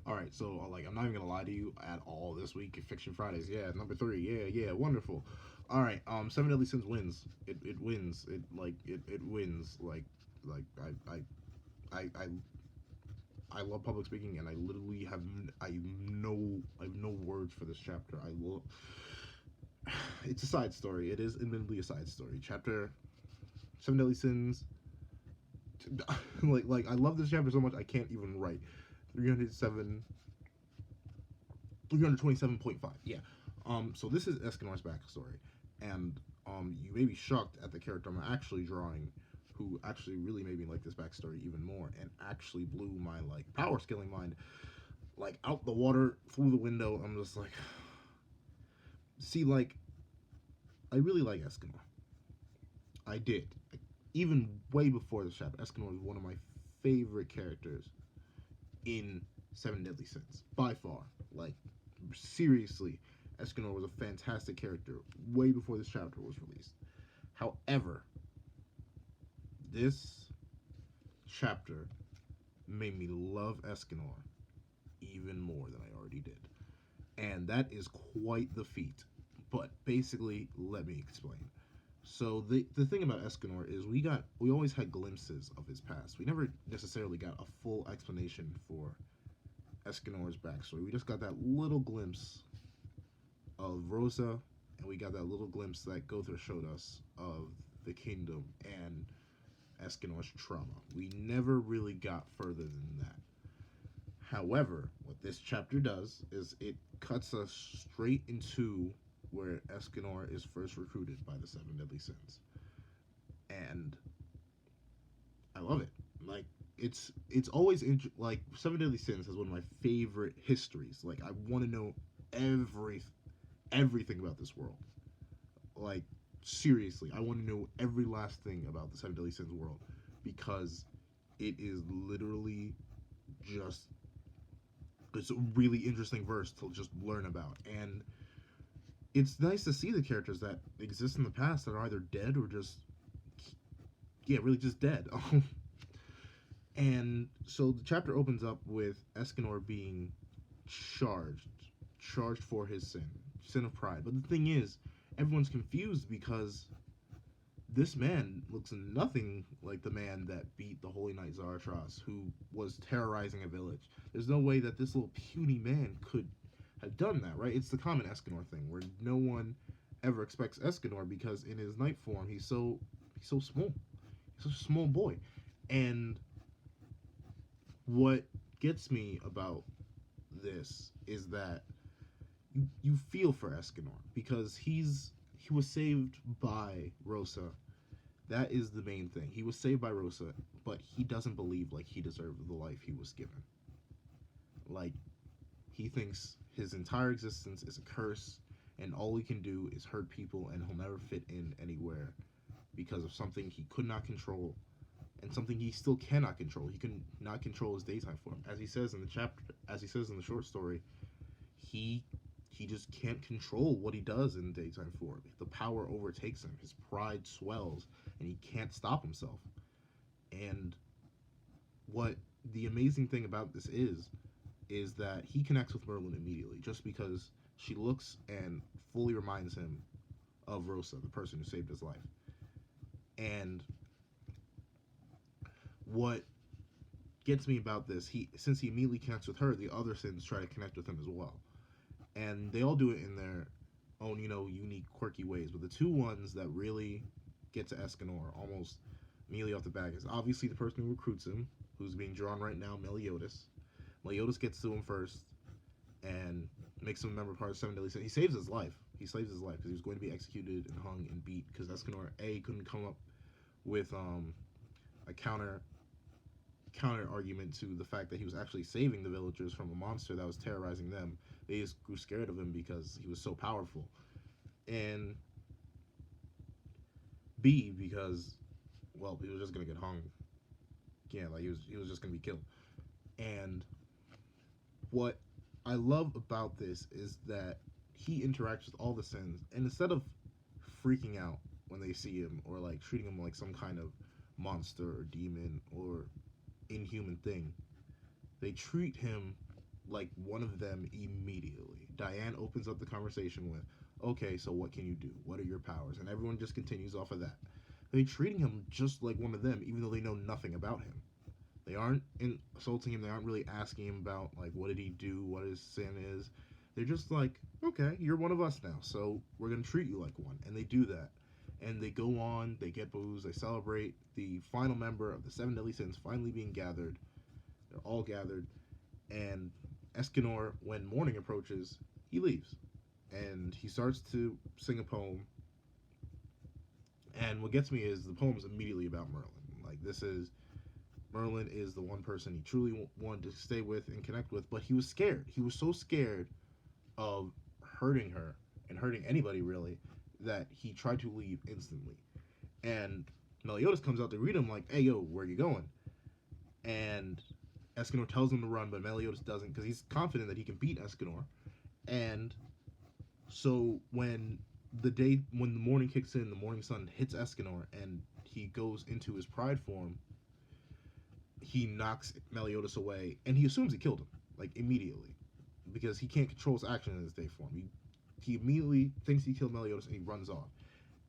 All right, so like I'm not even gonna lie to you at all. This week, Fiction Fridays, yeah, number three, yeah, wonderful. All right, Seven Deadly Sins wins. It wins. It wins. Like I love public speaking, and I literally I have no words for this chapter. I will. It's a side story. It is admittedly a side story. Chapter Seven Deadly Sins. Like I love this chapter so much I can't even write. 307 327.5. Yeah. So this is Escanor's backstory, and you may be shocked at the character I'm actually drawing, who actually really made me like this backstory even more, and actually blew my like power scaling mind like out the water through the window. I'm just like, see, like I really like Escanor. I did. Even way before this chapter, Escanor was one of my favorite characters in Seven Deadly Sins by far. Like seriously, Escanor was a fantastic character way before this chapter was released. However, this chapter made me love Escanor even more than I already did. And that is quite the feat. But basically, let me explain. So the thing about Escanor is we always had glimpses of his past. We never necessarily got a full explanation for Escanor's backstory. We just got that little glimpse of Rosa, and we got that little glimpse that Gother showed us of the kingdom and Escanor's trauma. We never really got further than that. However, what this chapter does is it cuts us straight into where Escanor is first recruited by the Seven Deadly Sins, and I love it. Like it's always like Seven Deadly Sins is one of my favorite histories. Like I want to know every everything about this world. Like seriously, I want to know every last thing about the Seven Deadly Sins world because it is literally just it's a really interesting verse to just learn about, and it's nice to see the characters that exist in the past that are either dead or just yeah, really just dead. And so the chapter opens up with Escanor being charged, charged for his sin of pride. But the thing is, everyone's confused because this man looks nothing like the man that beat the Holy Knight Zaratras, who was terrorizing a village. There's no way that this little puny man could have done that, right? It's the common Escanor thing, where no one ever expects Escanor because in his night form he's so small, he's such a small boy, and what gets me about this is that you feel for Escanor because he was saved by Rosa. That is the main thing. He was saved by Rosa, but he doesn't believe like he deserved the life he was given. Like he thinks his entire existence is a curse and all he can do is hurt people and he'll never fit in anywhere because of something he could not control and something he still cannot control. He can not control his daytime form. As he says in the chapter, as he says in the short story, he he just can't control what he does in daytime form. The power overtakes him. His pride swells, and he can't stop himself. And what the amazing thing about this is that he connects with Merlin immediately, just because she looks and fully reminds him of Rosa, the person who saved his life. And what gets me about this, he since he immediately connects with her, the other sins try to connect with him as well, and they all do it in their own, unique, quirky ways. But the two ones that really get to Escanor almost immediately off the bat is obviously the person who recruits him, who's being drawn right now, Meliodas. Meliodas gets to him first and makes him a member part of Seven Deadly Sins. He saves his life. He saves his life because he was going to be executed and hung and beat because Escanor A couldn't come up with a counter argument to the fact that he was actually saving the villagers from a monster that was terrorizing them. They just grew scared of him because he was so powerful. And B, because well, he was just gonna get hung. Yeah, like he was just gonna be killed. And what I love about this is that he interacts with all the sins, and instead of freaking out when they see him or like treating him like some kind of monster or demon or inhuman thing, they treat him like one of them immediately. Diane opens up the conversation with, "Okay, so what can you do? What are your powers?" And everyone just continues off of that. They're treating him just like one of them, even though they know nothing about him. They aren't insulting him. They aren't really asking him about like what did he do, what his sin is. They're just like, okay, you're one of us now, so we're gonna treat you like one, and they do that. And they go on. They get booze. They celebrate the final member of the Seven Deadly Sins finally being gathered. They're all gathered, and Escanor, when morning approaches, he leaves, and he starts to sing a poem. And what gets me is the poem's immediately about Merlin. Like this is Merlin is the one person he truly wanted to stay with and connect with, but he was scared. He was so scared of hurting her and hurting anybody really that he tried to leave instantly. And Meliodas comes out to read him like, "Hey yo, where are you going?" And Escanor tells him to run, but Meliodas doesn't because he's confident that he can beat Escanor. And so when the morning kicks in, the morning sun hits Escanor and he goes into his pride form, he knocks Meliodas away, and he assumes he killed him, like immediately, because he can't control his action in his day form. He immediately thinks he killed Meliodas, and he runs off.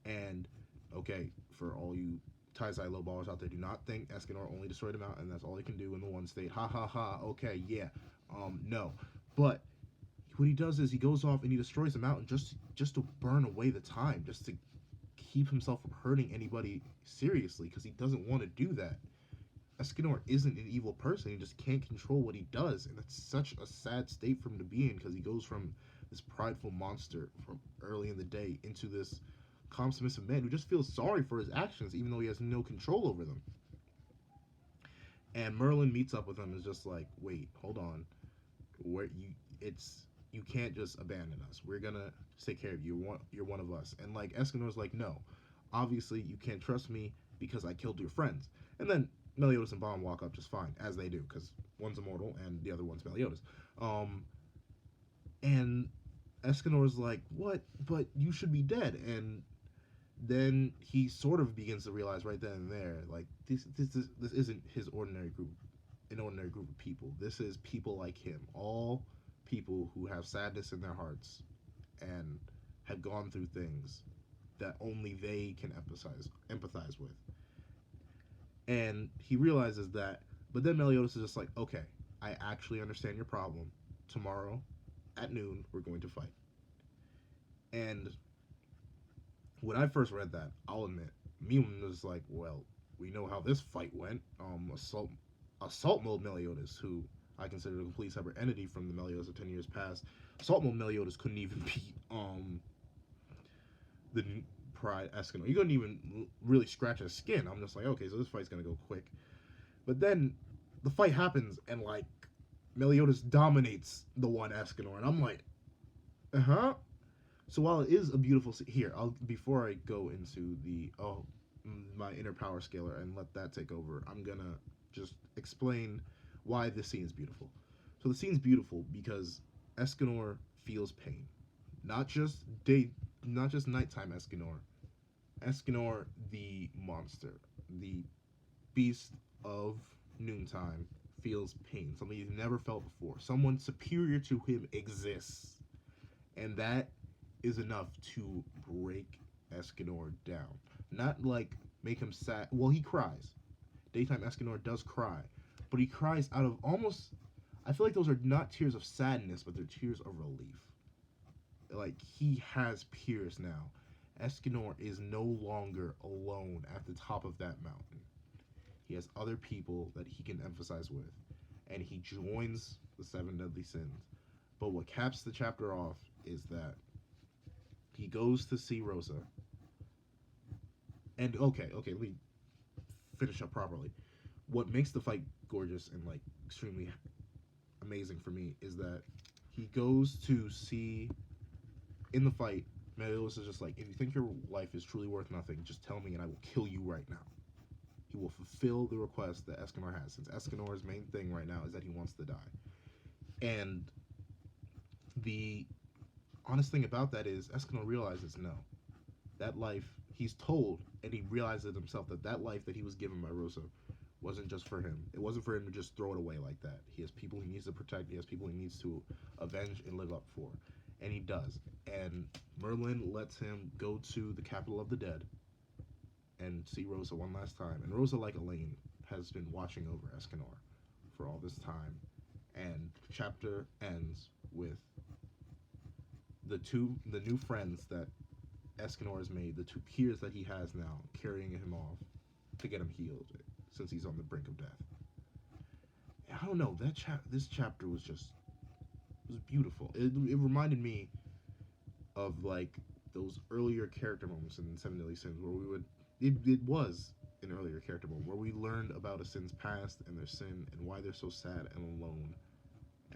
And okay, for all you Taizai lowballers out there, do not think Escanor only destroyed him out, and that's all he can do in the one state. Ha ha ha. Okay, yeah, no, but what he does is he goes off and he destroys the mountain just to burn away the time, just to keep himself from hurting anybody seriously, because he doesn't want to do that. Escanor isn't an evil person. He just can't control what he does, and that's such a sad state for him to be in because he goes from this prideful monster from early in the day into this calm, submissive man who just feels sorry for his actions, even though he has no control over them. And Merlin meets up with him and is just like, "Wait, hold on, where you can't just abandon us. We're gonna take care of you. You're one of us." And like Escanor's like, "No, obviously you can't trust me because I killed your friends." And then Meliodas and Baum walk up just fine, as they do, because one's immortal and the other one's Meliodas. And Escanor's like, "What? But you should be dead." And then he sort of begins to realize right then and there, like this isn't his ordinary group, an ordinary group of people. This is people like him, all people who have sadness in their hearts and have gone through things that only they can empathize with. And he realizes that, but then Meliodas is just like, "Okay, I actually understand your problem. Tomorrow at noon, we're going to fight." And when I first read that, I'll admit, me was like, "Well, we know how this fight went. Assault Mode Meliodas, who I consider a complete separate entity from the Meliodas of 10 years past. Assault Mode Meliodas couldn't even beat the Pride Escanor. He couldn't even really scratch his skin. I'm just like, okay, so this fight's gonna go quick. But then the fight happens, and like Meliodas dominates the one Escanor, and I'm like, huh. So while it is a beautiful here, I'll before I go into the my inner power scaler and let that take over, I'm gonna just explain why this scene is beautiful. So the scene's beautiful because Escanor feels pain, not just not just nighttime Escanor. Escanor, the monster, the beast of noontime, feels pain, something he's never felt before. Someone superior to him exists, and that is enough to break Escanor down. Not like make him sad. Well, he cries. Daytime Escanor does cry, but he cries out of almost. I feel like those are not tears of sadness, but they're tears of relief. Like he has peers now. Escanor is no longer alone at the top of that mountain. He has other people that he can emphasize with, and he joins the Seven Deadly Sins. But what caps the chapter off is that he goes to see Rosa. And okay, let me finish up properly. What makes the fight gorgeous and like extremely amazing for me is that he goes to see in the fight. Meliodas is just like, if you think your life is truly worth nothing, just tell me and I will kill you right now. He will fulfill the request that Escanor has, since Escanor's main thing right now is that he wants to die. And the honest thing about that is Escanor realizes no. That life, he's told, and he realizes himself that that life that he was given by Rosa wasn't just for him. It wasn't for him to just throw it away like that. He has people he needs to protect. He has people he needs to avenge and live up for, and he does. And Merlin lets him go to the capital of the dead and see Rosa one last time. And Rosa, like Elaine, has been watching over Escanor for all this time. And the chapter ends with the new friends that Escanor has made, the two peers that he has now, carrying him off to get him healed since he's on the brink of death. I don't know, this chapter was just, it was beautiful. It reminded me of like those earlier character moments in Seven Deadly Sins where we would it was an earlier character moment where we learned about a sin's past and their sin and why they're so sad and alone,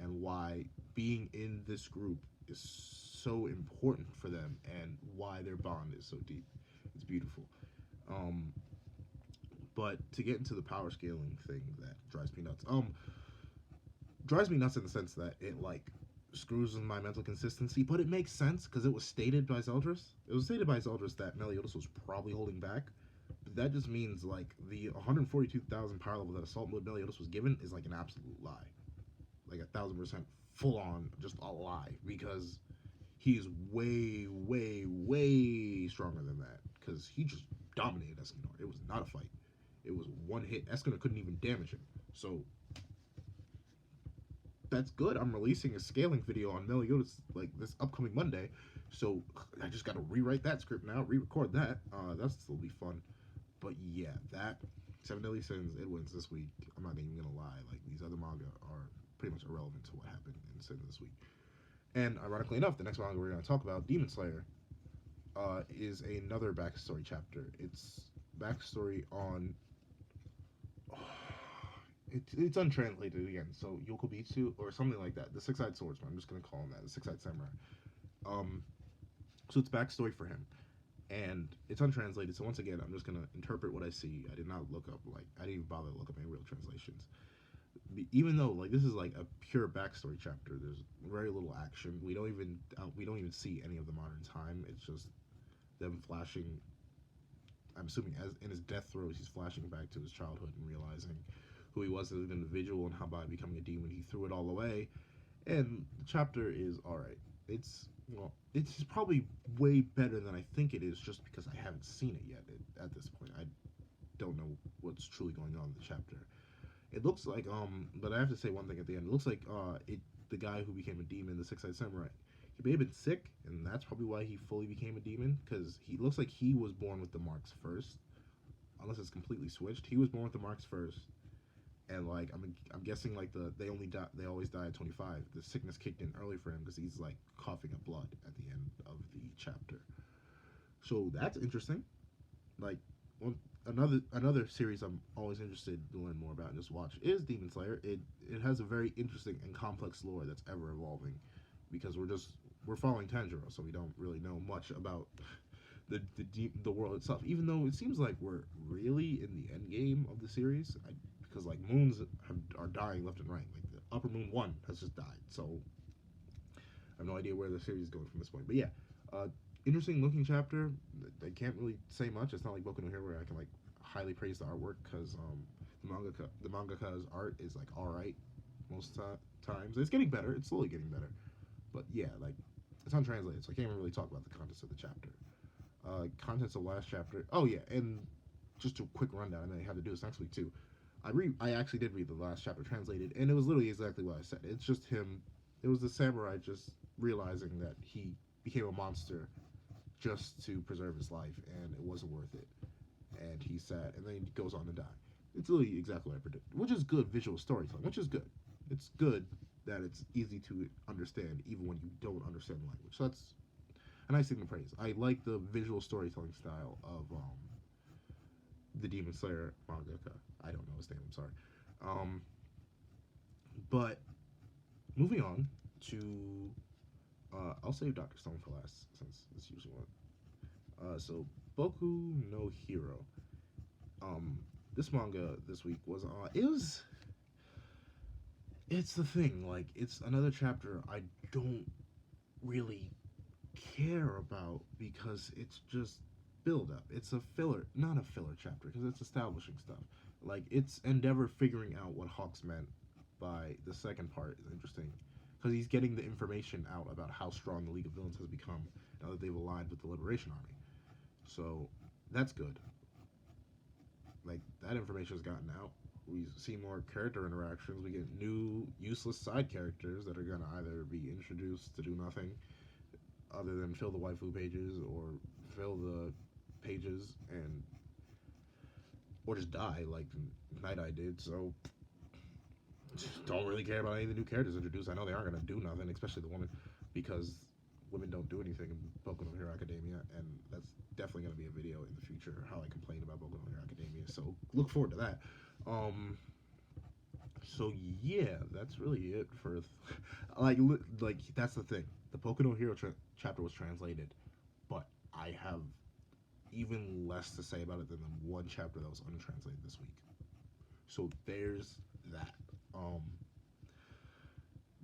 and why being in this group is so important for them and why their bond is so deep. It's beautiful. Um, but to get into the power scaling thing that drives me nuts. Drives me nuts in the sense that it like screws with my mental consistency, but it makes sense because it was stated by Zeldris. It was stated by Zeldris that Meliodas was probably holding back. But that just means like the 142,000 power level that Assault Mode Meliodas was given is like an absolute lie, like 1,000% full on just a lie, because he's way, way, way stronger than that. Because he just dominated Escanor. It was not a fight. It was one hit. Escanor couldn't even damage him. So that's good. I'm releasing a scaling video on Meliodas like this upcoming Monday, so I just got to rewrite that script now, re-record that. That's still be fun. But yeah, that Seven Deadly Sins, it wins this week. I'm not even gonna lie. Like these other manga are pretty much irrelevant to what happened in Sin this week. And ironically enough, the next manga we're gonna talk about, Demon Slayer, is another backstory chapter. It's backstory on it's untranslated again. So Yokobitsu or something like that. The Six-Eyed Swordsman. I'm just gonna call him that. The Six-Eyed Samurai. Um, so it's backstory for him, and it's untranslated. So once again, I'm just gonna interpret what I see. I did not look up I didn't even bother to look up any real translations. Even though like this is like a pure backstory chapter, there's very little action. We don't even see any of the modern time. It's just them flashing. I'm assuming as in his death throes, he's flashing back to his childhood and realizing who he was as an individual and how by becoming a demon he threw it all away. And the chapter is all right. It's probably way better than I think it is, just because I haven't seen it yet. At this point, I don't know what's truly going on in the chapter. It looks like but I have to say one thing at the end. It looks like the guy who became a demon, the Six-Eyed Samurai, he may have been sick, and that's probably why he fully became a demon. Because he looks like he was born with the marks first, unless it's completely switched. He was born with the marks first, and like I'm guessing like they always die at 25. The sickness kicked in early for him because he's like coughing up blood at the end of the chapter. So that's interesting. Like one another series I'm always interested to learn more about and just watch is Demon Slayer. It has a very interesting and complex lore that's ever evolving, because we're following Tanjiro, so we don't really know much about the world itself. Even though it seems like we're really in the end game of the series, because like moons are dying left and right. Like the Upper Moon 1 has just died, so I have no idea where the series is going from this point. But yeah, uh, interesting looking chapter. I can't really say much. It's not like Boku no Hero where I can like highly praise the artwork, because the mangaka's art is like all right most times. It's getting better. It's slowly getting better. But yeah, like it's untranslated, so I can't even really talk about the contents of the chapter. Contents of last chapter. Oh yeah, and just a quick rundown. I may have to do this next week too. I actually did read the last chapter translated, and it was literally exactly what I said. It's just him. It was the samurai just realizing that he became a monster just to preserve his life, and it wasn't worth it. And he's sad, and then he goes on to die. It's literally exactly what I predicted, which is good visual storytelling, which is good. It's good that it's easy to understand, even when you don't understand the language. So that's a nice thing to praise. I like the visual storytelling style of the Demon Slayer mangaka. I don't know his name. I'm sorry. Um, but moving on to, I'll save Doctor Stone for last since it's usually one. So Boku no Hero. Um, this manga this week was it's the thing, like it's another chapter I don't really care about, because it's just build up. It's a filler, not a filler chapter, because it's establishing stuff. Like it's Endeavor figuring out what Hawks meant by the second part is interesting because he's getting the information out about how strong the League of Villains has become now that they've aligned with the Liberation Army. So that's good. Like that information has gotten out. We see more character interactions. We get new useless side characters that are gonna either be introduced to do nothing other than fill the waifu pages or fill the pages and or just die like Night Eye did. So don't really care about any of the new characters introduced. I know they aren't gonna do nothing, especially the woman, because women don't do anything in Boku no Hero Academia, and that's definitely gonna be a video in the future how I complain about Boku no Hero Academia. So look forward to that. Um, so yeah, that's really it for like that's the thing. The Boku no Hero chapter was translated, but I have even less to say about it than the one chapter that was untranslated this week. So there's that. Um,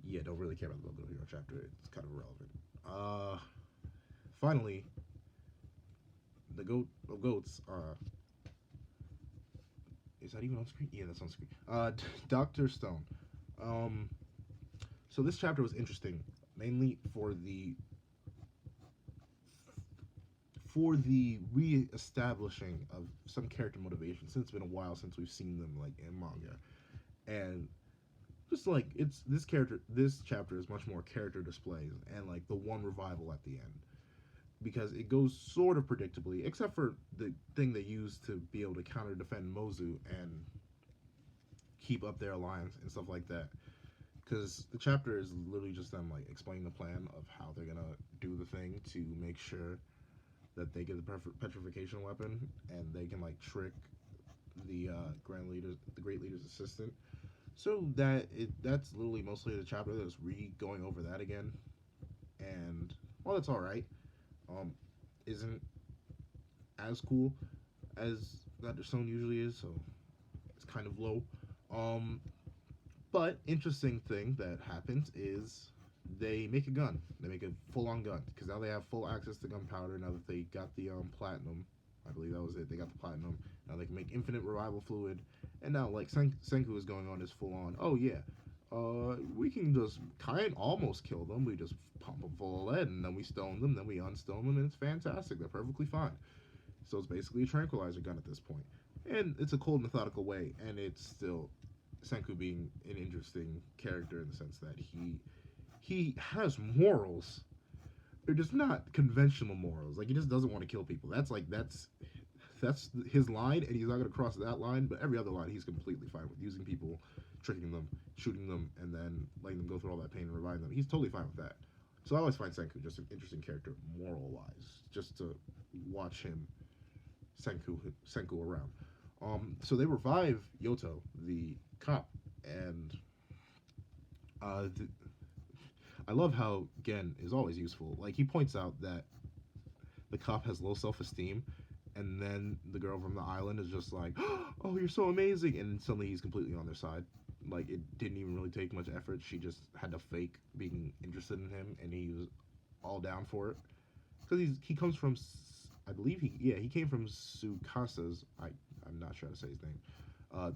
yeah, don't really care about the Boku no Hero chapter. It's kind of irrelevant. Finally, the goat of goats. Is that even on screen? Yeah, that's on screen. Doctor Stone. Um, so this chapter was interesting, mainly for the re-establishing of some character motivation since it's been a while since we've seen them like in manga, and just like it's this chapter is much more character displays and like the one revival at the end because it goes sort of predictably except for the thing they use to be able to counter defend Mozu and keep up their alliance and stuff like that because the chapter is literally just them like explaining the plan of how they're gonna do the thing to make sure that they get the petrification weapon and they can like trick the great leader's assistant. So that's literally mostly the chapter that's re going over that again, and well, that's all right. Um, isn't as cool as Dr. Stone usually is, so it's kind of low. Um, but interesting thing that happens is they make a gun. They make a full-on gun because now they have full access to gunpowder. Now that they got the platinum, I believe that was it. They got the platinum. Now they can make infinite revival fluid, and now like Senku is going on is full-on. Oh yeah, we can just kind almost kill them. We just pump them full of lead, and then we stone them. Then we unstone them, and it's fantastic. They're perfectly fine. So it's basically a tranquilizer gun at this point, and it's a cold, methodical way, and it's still Senku being an interesting character in the sense that he has morals. They're just not conventional morals. Like he just doesn't want to kill people. That's his line, and he's not gonna cross that line. But every other line, he's completely fine with using people, tricking them, shooting them, and then letting them go through all that pain and reviving them. He's totally fine with that. So I always find Senku just an interesting character, moral wise, just to watch him Senku around. So they revive Yoto, the cop, and the, I love how Gen is always useful. Like he points out that the cop has low self-esteem, and then the girl from the island is just like, "Oh, you're so amazing," and suddenly he's completely on their side. Like it didn't even really take much effort. She just had to fake being interested in him, and he was all down for it because he comes from I believe he came from Sukasa's I'm not sure how to say his name. Uh,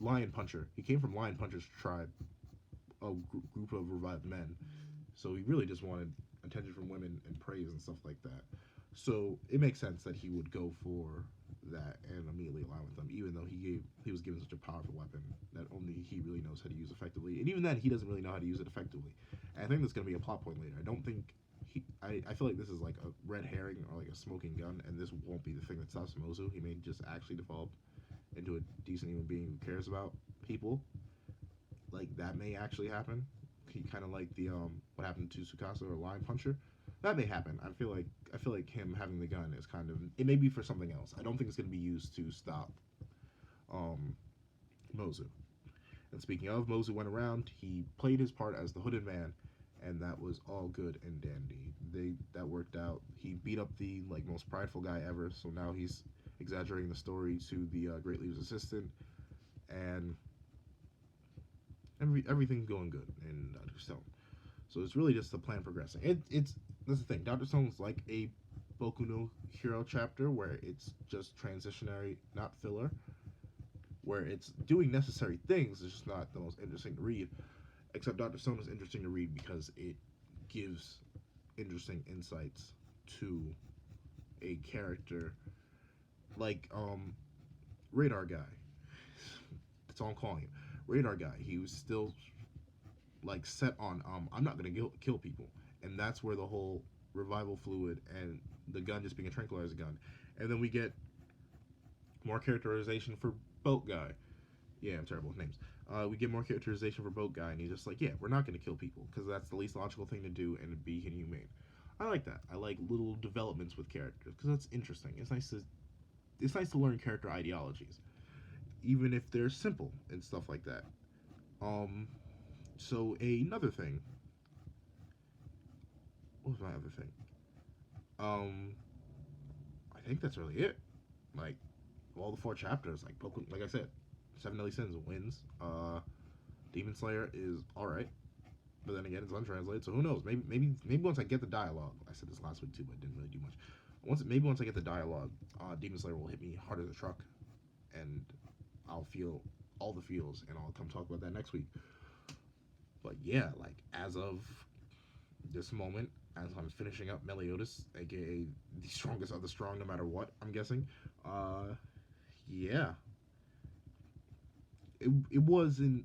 Lion Puncher. He came from Lion Puncher's tribe, a group of revived men. So he really just wanted attention from women and praise and stuff like that. So it makes sense that he would go for that and immediately align with them, even though he was given such a powerful weapon that only he really knows how to use effectively. And even then, he doesn't really know how to use it effectively. And I think that's going to be a plot point later. I don't think I feel like this is like a red herring or like a smoking gun, and this won't be the thing that stops Mozu. He may just actually develop into a decent human being who cares about people. Like that may actually happen. He kind of like the what happened to Tsukasa or Lion Puncher. That may happen. I feel like him having the gun is kind of it may be for something else. I don't think it's going to be used to stop um, Mozu. And speaking of, Mozu went around. He played his part as the hooded man, and that was all good and dandy. That worked out. He beat up the like most prideful guy ever. So now he's exaggerating the story to the Great Leader's assistant, and everything's going good in Doctor Stone. So it's really just the plan progressing. It's that's the thing. Doctor Stone's like a Boku no Hero chapter where it's just transitionary, not filler. where it's doing necessary things. It's just not the most interesting to read. Except Doctor Stone is interesting to read because it gives interesting insights to a character like Radar Guy. That's all I'm calling him. Radar Guy. He was still like set on I'm not gonna kill people, and that's where the whole revival fluid and the gun just being a tranquilizer gun, and then we get more characterization for Boat Guy. Yeah, I'm terrible with names. We get more characterization for Boat Guy, and he's just like, yeah, we're not gonna kill people because that's the least logical thing to do and be inhumane. I like that. I like little developments with characters because that's interesting. It's nice to learn character ideologies, even if they're simple and stuff like that. Um, so another thing. What was my other thing? Um, I think that's really it. Like all the four chapters, like I said, Seven Deadly Sins wins. Demon Slayer is all right, but then again, it's untranslated, so who knows? Maybe once I get the dialogue, I said this last week too, but it didn't really do much. Once I get the dialogue, Demon Slayer will hit me hard as a truck, and I'll feel all the feels, and I'll come talk about that next week. But yeah, like as of this moment, as I'm finishing up Meliodas, aka the strongest of the strong, no matter what, I'm guessing. Yeah, it was in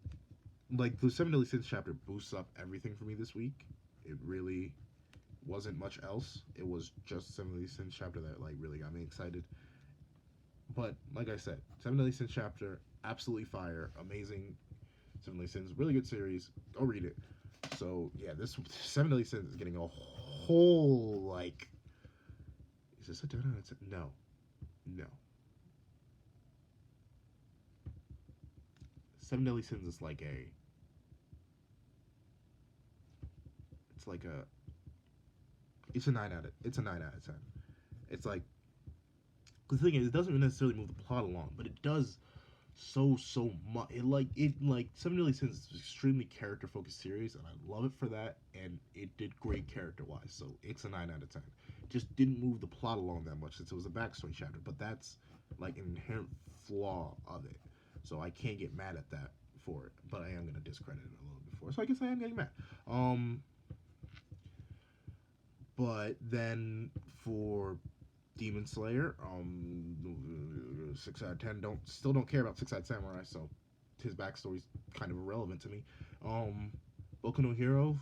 like the Seven Deadly Sins chapter boosts up everything for me this week. It really wasn't much else. It was just Seven Deadly Sins chapter that like really got me excited. But like I said, Seven Deadly Sins chapter absolutely fire, amazing. Seven Deadly Sins, really good series. Go read it. So yeah, this Seven Deadly Sins is getting a whole like. Is this a 10 out of 10? No, no. Seven Deadly Sins is like a. It's like a. It's a 9 out of 10. It's like the thing is, it doesn't necessarily move the plot along, but it does so much. It like Seven Deadly Sins is an extremely character focused series, and I love it for that. And it did great character wise, so it's a 9 out of 10. Just didn't move the plot along that much since it was a backstory chapter, but that's like an inherent flaw of it. So I can't get mad at that for it, but I am gonna discredit it a little bit for it. So I guess I am getting mad. But then for Demon Slayer, 6 out of 10. Don't care about Six Eyed Samurai, so his backstory's kind of irrelevant to me. Boku no Hero,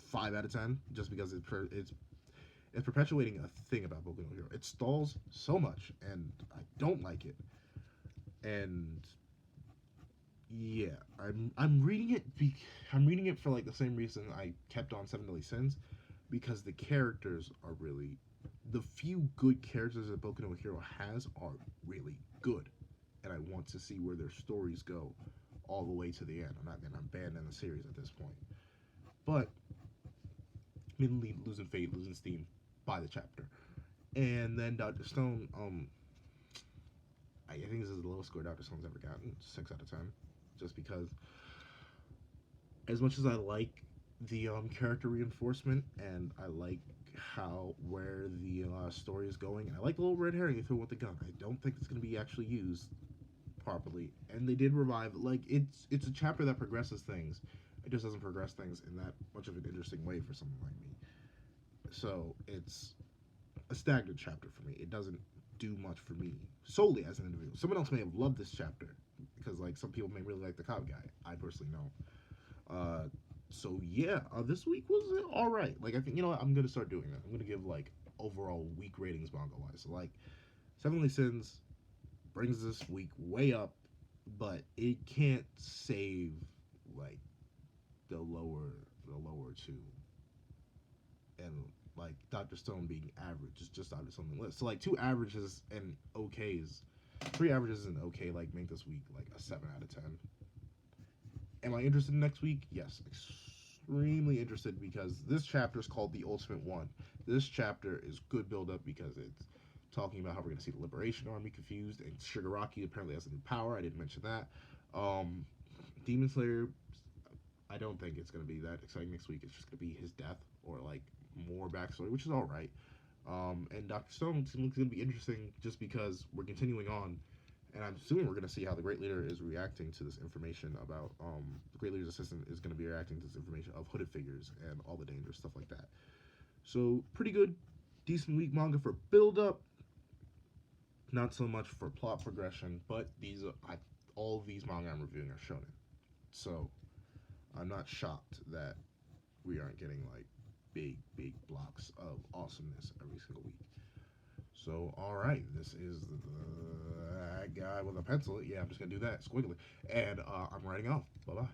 5 out of 10, just because it's perpetuating a thing about Boku no Hero. It stalls so much, and I don't like it. And yeah, I'm reading it. I'm reading it for like the same reason I kept on Seven Deadly Sins, because the characters are really the few good characters that Boku no Hero has are really good, and I want to see where their stories go all the way to the end. I'm not gonna abandon the series at this point, but mainly losing faith, losing steam by the chapter, and then Doctor Stone. I think this is the lowest score Doctor Stone's ever gotten, 6 out of 10, just because as much as I like the character reinforcement and I like how where the story is going, and I like the little red herring they threw with the gun. I don't think it's going to be actually used properly, and they did revive like it's a chapter that progresses things. It just doesn't progress things in that much of an interesting way for someone like me. So it's a stagnant chapter for me. It doesn't do much for me solely as an individual. Someone else may have loved this chapter because like some people may really like the cop guy. I personally don't. So yeah, this week was all right. Like I think you know what, I'm gonna start doing that. I'm gonna give like overall week ratings manga wise. So like Seven Deadly Sins brings this week way up, but it can't save like the lower two, and like Doctor Stone being average is just Doctor Stone list. So like two averages and okays, three averages and okay like make this week like a 7 out of 10. Am I interested in next week? Yes, extremely interested because this chapter is called The Ultimate One. This chapter is good build up because it's talking about how we're going to see the Liberation Army confused, and Shigaraki apparently has a new power. I didn't mention that. Um, Demon Slayer, I don't think it's going to be that exciting next week. It's just going to be his death or like more backstory, which is all right. And Doctor Stone seems going to be interesting just because we're continuing on, and I'm assuming we're gonna see how the Great Leader is reacting to this information about the Great Leader's assistant is gonna be reacting to this information of hooded figures and all the danger stuff like that. So pretty good, decent week manga for build up. Not so much for plot progression, but all these manga I'm reviewing are shonen. So I'm not shocked that we aren't getting like big blocks of awesomeness every single week. So all right, this is the guy with a pencil. Yeah, I'm just gonna do that squiggly, and I'm writing off. Bye bye.